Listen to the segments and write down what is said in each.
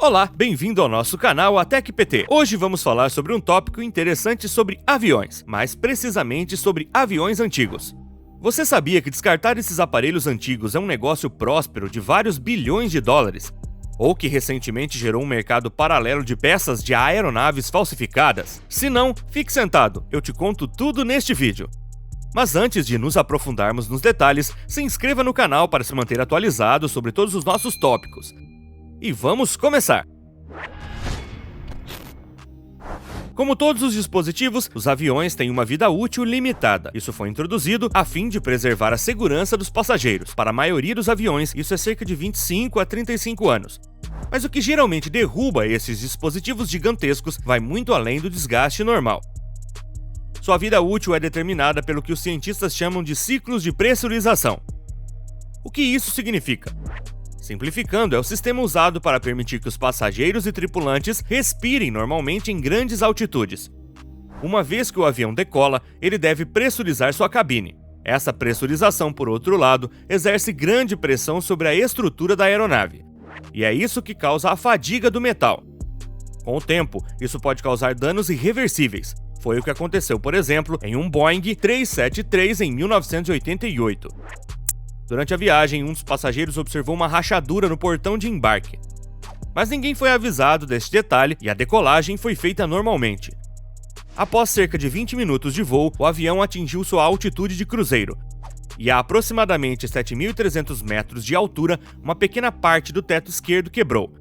Olá, bem-vindo ao nosso canal ATecPT. Hoje vamos falar sobre um tópico interessante sobre aviões, mais precisamente sobre aviões antigos. Você sabia que descartar esses aparelhos antigos é um negócio próspero de vários bilhões de dólares? Ou que recentemente gerou um mercado paralelo de peças de aeronaves falsificadas? Se não, fique sentado, eu te conto tudo neste vídeo. Mas antes de nos aprofundarmos nos detalhes, se inscreva no canal para se manter atualizado sobre todos os nossos tópicos. E vamos começar! Como todos os dispositivos, os aviões têm uma vida útil limitada. Isso foi introduzido a fim de preservar a segurança dos passageiros. Para a maioria dos aviões, isso é cerca de 25 a 35 anos. Mas o que geralmente derruba esses dispositivos gigantescos vai muito além do desgaste normal. Sua vida útil é determinada pelo que os cientistas chamam de ciclos de pressurização. O que isso significa? Simplificando, é o sistema usado para permitir que os passageiros e tripulantes respirem normalmente em grandes altitudes. Uma vez que o avião decola, ele deve pressurizar sua cabine. Essa pressurização, por outro lado, exerce grande pressão sobre a estrutura da aeronave. E é isso que causa a fadiga do metal. Com o tempo, isso pode causar danos irreversíveis. Foi o que aconteceu, por exemplo, em um Boeing 373 em 1988. Durante a viagem, um dos passageiros observou uma rachadura no portão de embarque. Mas ninguém foi avisado deste detalhe e a decolagem foi feita normalmente. Após cerca de 20 minutos de voo, o avião atingiu sua altitude de cruzeiro. E a aproximadamente 7.300 metros de altura, uma pequena parte do teto esquerdo quebrou.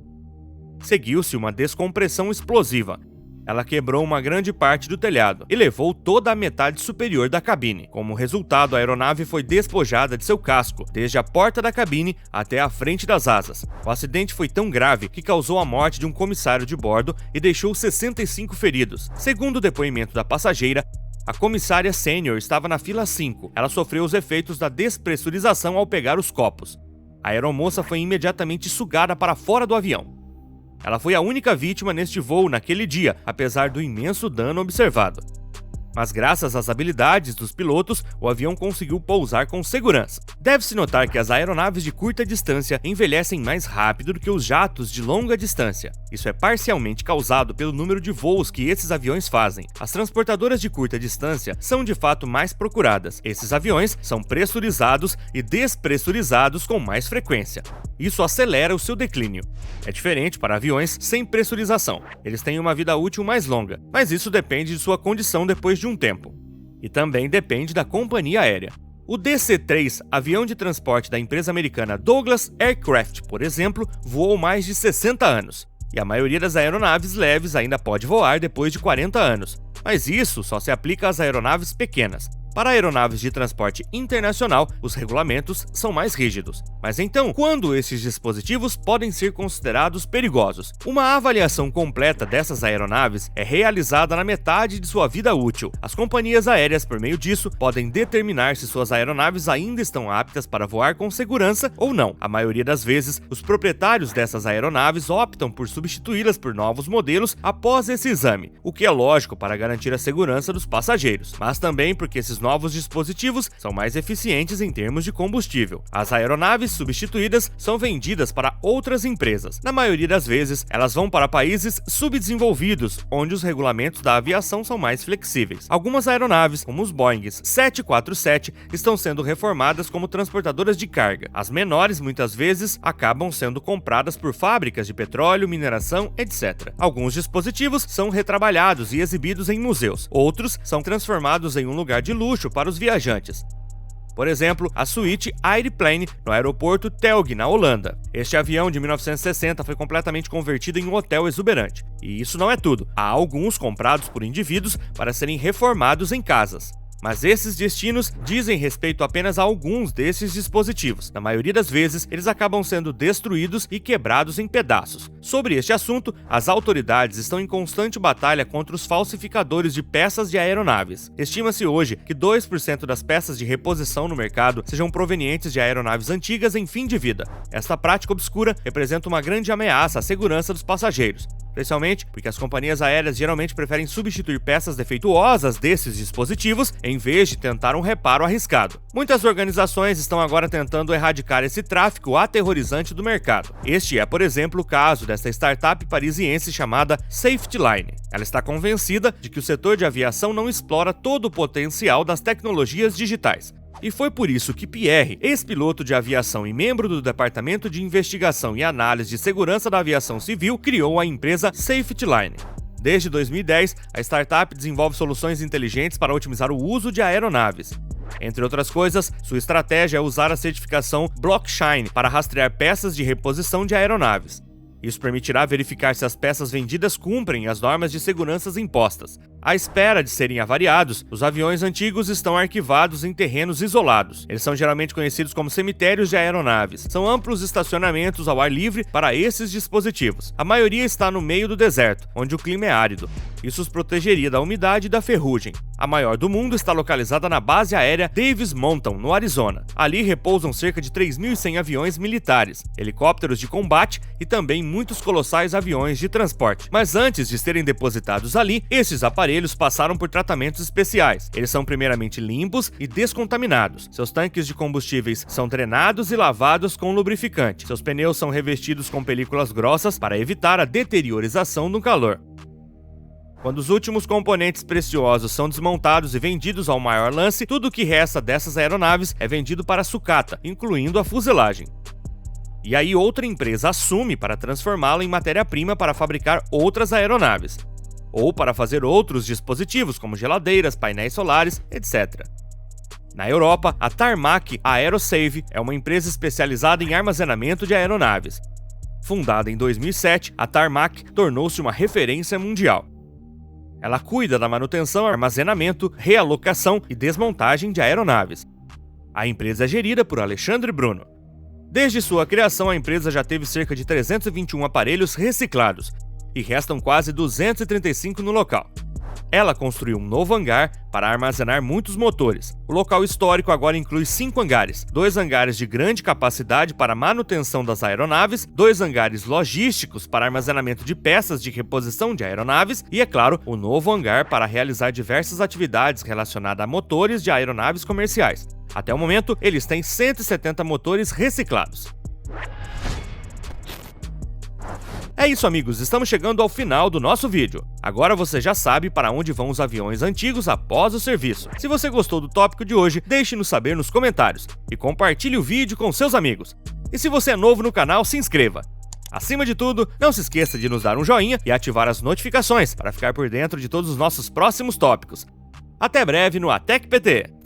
Seguiu-se uma descompressão explosiva. Ela quebrou uma grande parte do telhado e levou toda a metade superior da cabine. Como resultado, a aeronave foi despojada de seu casco, desde a porta da cabine até a frente das asas. O acidente foi tão grave que causou a morte de um comissário de bordo e deixou 65 feridos. Segundo o depoimento da passageira, a comissária sênior estava na fila 5. Ela sofreu os efeitos da despressurização ao pegar os copos. A aeromoça foi imediatamente sugada para fora do avião. Ela foi a única vítima neste voo naquele dia, apesar do imenso dano observado. Mas graças às habilidades dos pilotos, o avião conseguiu pousar com segurança. Deve-se notar que as aeronaves de curta distância envelhecem mais rápido do que os jatos de longa distância. Isso é parcialmente causado pelo número de voos que esses aviões fazem. As transportadoras de curta distância são de fato mais procuradas. Esses aviões são pressurizados e despressurizados com mais frequência. Isso acelera o seu declínio. É diferente para aviões sem pressurização. Eles têm uma vida útil mais longa, mas isso depende de sua condição depois de um tempo. E também depende da companhia aérea. O DC-3, avião de transporte da empresa americana Douglas Aircraft, por exemplo, voou mais de 60 anos. E a maioria das aeronaves leves ainda pode voar depois de 40 anos. Mas isso só se aplica às aeronaves pequenas. Para aeronaves de transporte internacional, os regulamentos são mais rígidos. Mas então, quando esses dispositivos podem ser considerados perigosos? Uma avaliação completa dessas aeronaves é realizada na metade de sua vida útil. As companhias aéreas, por meio disso, podem determinar se suas aeronaves ainda estão aptas para voar com segurança ou não. A maioria das vezes, os proprietários dessas aeronaves optam por substituí-las por novos modelos após esse exame, o que é lógico para garantir a segurança dos passageiros, mas também porque esses novos dispositivos são mais eficientes em termos de combustível. As aeronaves substituídas são vendidas para outras empresas. Na maioria das vezes, elas vão para países subdesenvolvidos, onde os regulamentos da aviação são mais flexíveis. Algumas aeronaves, como os Boeing 747, estão sendo reformadas como transportadoras de carga. As menores, muitas vezes, acabam sendo compradas por fábricas de petróleo, mineração, etc. Alguns dispositivos são retrabalhados e exibidos em museus. Outros são transformados em um lugar de luxo para os viajantes. Por exemplo, a suíte Airplane no aeroporto Telg, na Holanda. Este avião de 1960 foi completamente convertido em um hotel exuberante. E isso não é tudo. Há alguns comprados por indivíduos para serem reformados em casas. Mas esses destinos dizem respeito apenas a alguns desses dispositivos. Na maioria das vezes, eles acabam sendo destruídos e quebrados em pedaços. Sobre este assunto, as autoridades estão em constante batalha contra os falsificadores de peças de aeronaves. Estima-se hoje que 2% das peças de reposição no mercado sejam provenientes de aeronaves antigas em fim de vida. Esta prática obscura representa uma grande ameaça à segurança dos passageiros. especialmente porque as companhias aéreas geralmente preferem substituir peças defeituosas desses dispositivos em vez de tentar um reparo arriscado. Muitas organizações estão agora tentando erradicar esse tráfico aterrorizante do mercado. Este é, por exemplo, o caso desta startup parisiense chamada SafetyLine. Ela está convencida de que o setor de aviação não explora todo o potencial das tecnologias digitais. E foi por isso que Pierre, ex-piloto de aviação e membro do Departamento de Investigação e Análise de Segurança da Aviação Civil, criou a empresa SafetyLine. Desde 2010, a startup desenvolve soluções inteligentes para otimizar o uso de aeronaves. Entre outras coisas, sua estratégia é usar a certificação Blockchain para rastrear peças de reposição de aeronaves. Isso permitirá verificar se as peças vendidas cumprem as normas de segurança impostas. À espera de serem avariados, os aviões antigos estão arquivados em terrenos isolados. Eles são geralmente conhecidos como cemitérios de aeronaves. São amplos estacionamentos ao ar livre para esses dispositivos. A maioria está no meio do deserto, onde o clima é árido. Isso os protegeria da umidade e da ferrugem. A maior do mundo está localizada na base aérea Davis Mountain, no Arizona. Ali repousam cerca de 3.100 aviões militares, helicópteros de combate e também muitos colossais aviões de transporte. Mas antes de serem depositados ali, esses aparelhos passaram por tratamentos especiais. Eles são primeiramente limpos e descontaminados. Seus tanques de combustíveis são drenados e lavados com lubrificante. Seus pneus são revestidos com películas grossas para evitar a deteriorização do calor. Quando os últimos componentes preciosos são desmontados e vendidos ao maior lance, tudo o que resta dessas aeronaves é vendido para a sucata, incluindo a fuselagem. E aí outra empresa assume para transformá-lo em matéria-prima para fabricar outras aeronaves, ou para fazer outros dispositivos como geladeiras, painéis solares, etc. Na Europa, a Tarmac Aerosave é uma empresa especializada em armazenamento de aeronaves. Fundada em 2007, a Tarmac tornou-se uma referência mundial. Ela cuida da manutenção, armazenamento, realocação e desmontagem de aeronaves. A empresa é gerida por Alexandre Bruno. Desde sua criação, a empresa já teve cerca de 321 aparelhos reciclados, e restam quase 235 no local. Ela construiu um novo hangar para armazenar muitos motores. O local histórico agora inclui 5 hangares, 2 hangares de grande capacidade para manutenção das aeronaves, 2 hangares logísticos para armazenamento de peças de reposição de aeronaves e, é claro, o novo hangar para realizar diversas atividades relacionadas a motores de aeronaves comerciais. Até o momento, eles têm 170 motores reciclados. É isso, amigos, estamos chegando ao final do nosso vídeo. Agora você já sabe para onde vão os aviões antigos após o serviço. Se você gostou do tópico de hoje, deixe-nos saber nos comentários e compartilhe o vídeo com seus amigos. E se você é novo no canal, se inscreva. Acima de tudo, não se esqueça de nos dar um joinha e ativar as notificações para ficar por dentro de todos os nossos próximos tópicos. Até breve no ATEC PT!